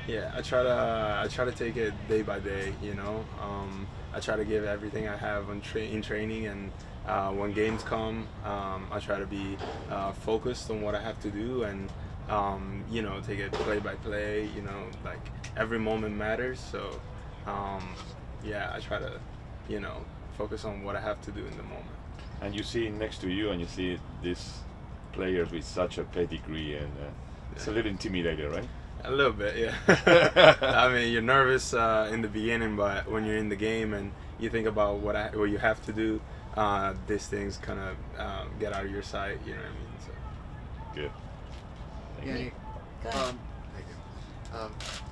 Yeah, I try to take it day by day. I try to give everything I have in training, and when games come, I try to be focused on what I have to do, and take it play by play. Like every moment matters. So yeah, I try to you know focus on what I have to do in the moment. And you see next to you, and you see these players with such a pedigree, and it's a little intimidating, right? A little bit, yeah. I mean, you're nervous in the beginning, but when you're in the game and you think about what you have to do, these things kind of get out of your sight. You know what I mean? So. Good. Thank you. Yannick, Go ahead. thank you.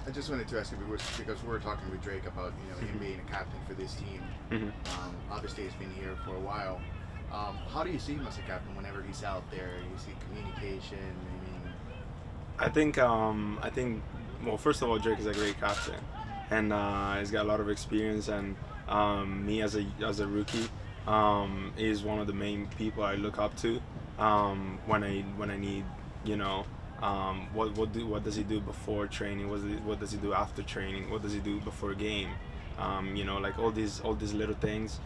I just wanted to ask you because we were talking with Drake about him being a captain for this team. Mhm. Obviously, he's been here for a while. How do you see him as a captain whenever he's out there? You see communication. I mean, I think. Well, first of all, Drake is a great captain, and he's got a lot of experience. And me as a rookie, is one of the main people I look up to when I need what does he do before training? What does he do after training? What does he do before a game? Like all these little things.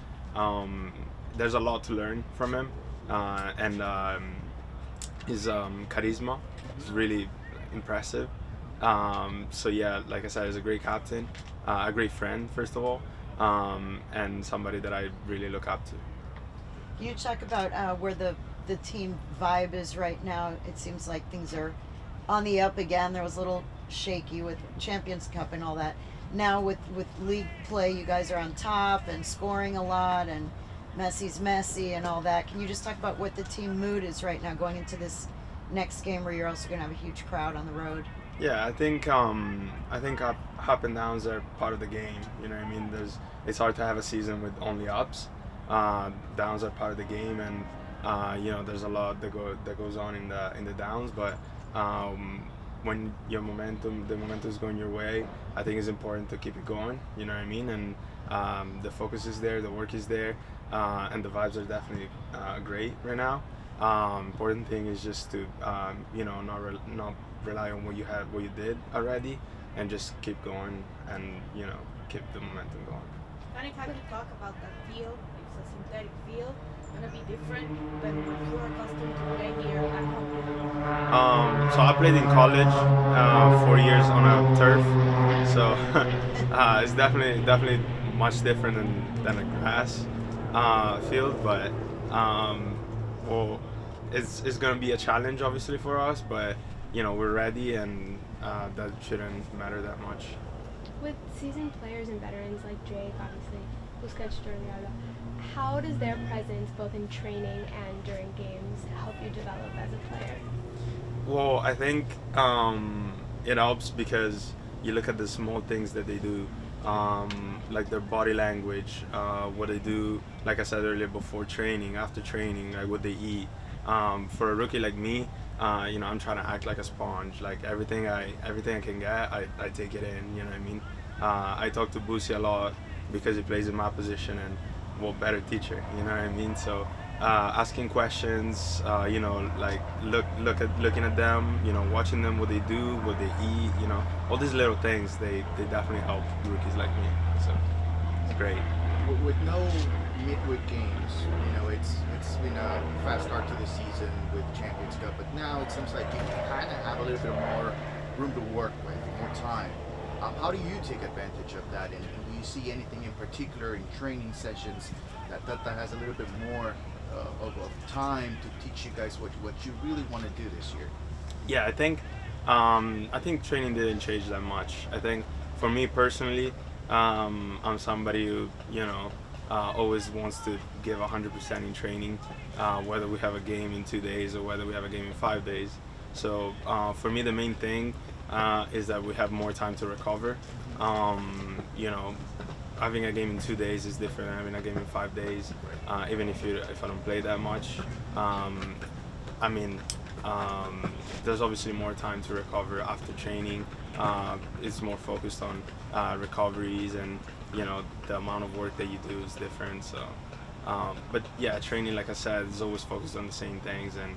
There's a lot to learn from him, and his charisma is really impressive. So yeah, like I said, he's a great captain, a great friend first of all, and somebody that I really look up to. Can you talk about where the team vibe is right now? It seems like things are on the up again. There was a little shaky with Champions Cup and all that. Now with league play, you guys are on top and scoring a lot, and Messi's messy and all that. Can you just talk about what the team mood is right now going into this next game where you're also going to have a huge crowd on the road? Yeah, I think up and downs are part of the game. You know what I mean? It's hard to have a season with only ups. Downs are part of the game, and there's a lot that goes on in the downs. But when the momentum is going your way, I think it's important to keep it going. You know what I mean? And the focus is there, the work is there, and the vibes are definitely great right now. Important thing is just to not rely on what you did already, and just keep going, and keep the momentum going. Yannick, how do you talk about that field? It's a synthetic field, gonna be different than what you're accustomed to play here at home. So I played in college 4 years on a turf, so it's definitely much different than a grass field, but well, it's gonna be a challenge obviously for us, but we're ready, and that shouldn't matter that much. With seasoned players and veterans like Drake, obviously, Busquets, Jordi, how does their presence both in training and during games help you develop as a player? Well, I think it helps because you look at the small things that they do, like their body language, what they do, like I said earlier, before training, after training, like what they eat. For a rookie like me, I'm trying to act like a sponge. Like everything I can get, I take it in. You know what I mean? I talk to Busi a lot because he plays in my position, and what better teacher? You know what I mean? So asking questions, like looking at them, watching them, what they do, what they eat, all these little things, they definitely help rookies like me. So it's great. with no midweek games, it's been a fast start to the season with Champions Cup, but now it seems like you kind of have a little bit more room to work with, more time. How do you take advantage of that, and do you see anything in particular in training sessions that has a little bit more of time to teach you guys what you really want to do this year? Yeah, I think training didn't change that much. I think for me personally, I'm somebody who always wants to give 100% in training, whether we have a game in 2 days or whether we have a game in 5 days. So for me, the main thing is that we have more time to recover. Having a game in 2 days is different than having a game in 5 days. Even if I don't play that much, there's obviously more time to recover after training. It's more focused on recoveries, and the amount of work that you do is different. So, but yeah, training, like I said, is always focused on the same things, and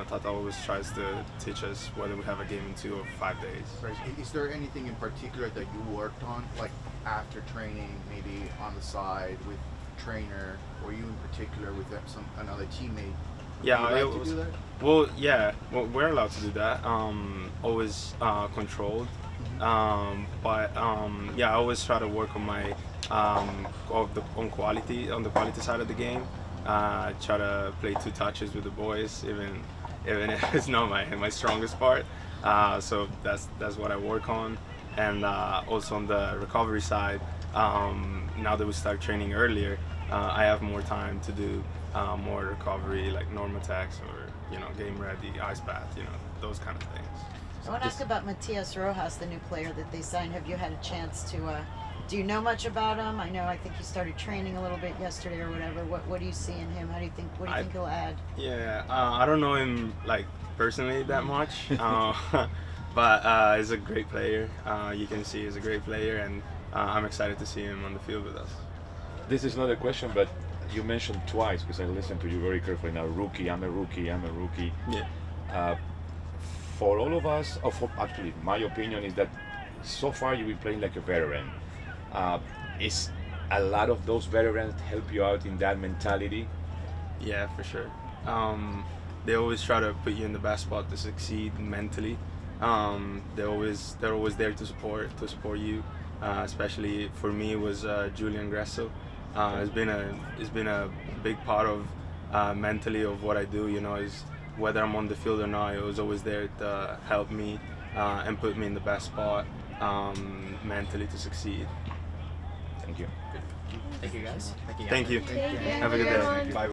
Tata always tries to teach us whether we have a game in 2 or 5 days. Right. Is there anything in particular that you worked on, like after training, maybe on the side with trainer, or you in particular with another teammate? Yeah, Do you it like to was, do that? well, yeah, well, we're allowed to do that. Always controlled, but yeah, I always try to work on my on the quality side of the game. Try to play 2 touches with the boys, even if it's not my strongest part. So that's what I work on, and also on the recovery side. Now that we start training earlier, I have more time to do more recovery, like norm attacks or game ready, ice bath, those kind of things. I want to ask about Matias Rojas, the new player that they signed. Have you had a chance to? Do you know much about him? I think he started training a little bit yesterday or whatever. What do you see in him? What do you think he'll add? Yeah, I don't know him like personally that much, but he's a great player. You can see he's a great player, and I'm excited to see him on the field with us. This is not a question, but you mentioned twice, because I listened to you very carefully now, rookie, I'm a rookie. Yeah. For all of us, actually, my opinion is that so far you've been playing like a veteran. Is a lot of those veterans help you out in that mentality? Yeah, for sure. They always try to put you in the best spot to succeed mentally. They're always there to support you. Especially for me, it was Julian Gresso. It's been a big part of mentally of what I do. Is whether I'm on the field or not, he was always there to help me and put me in the best spot mentally to succeed. Thank you. Thank you, guys. Thank you. Thank you. Have a good day. Everyone. Bye.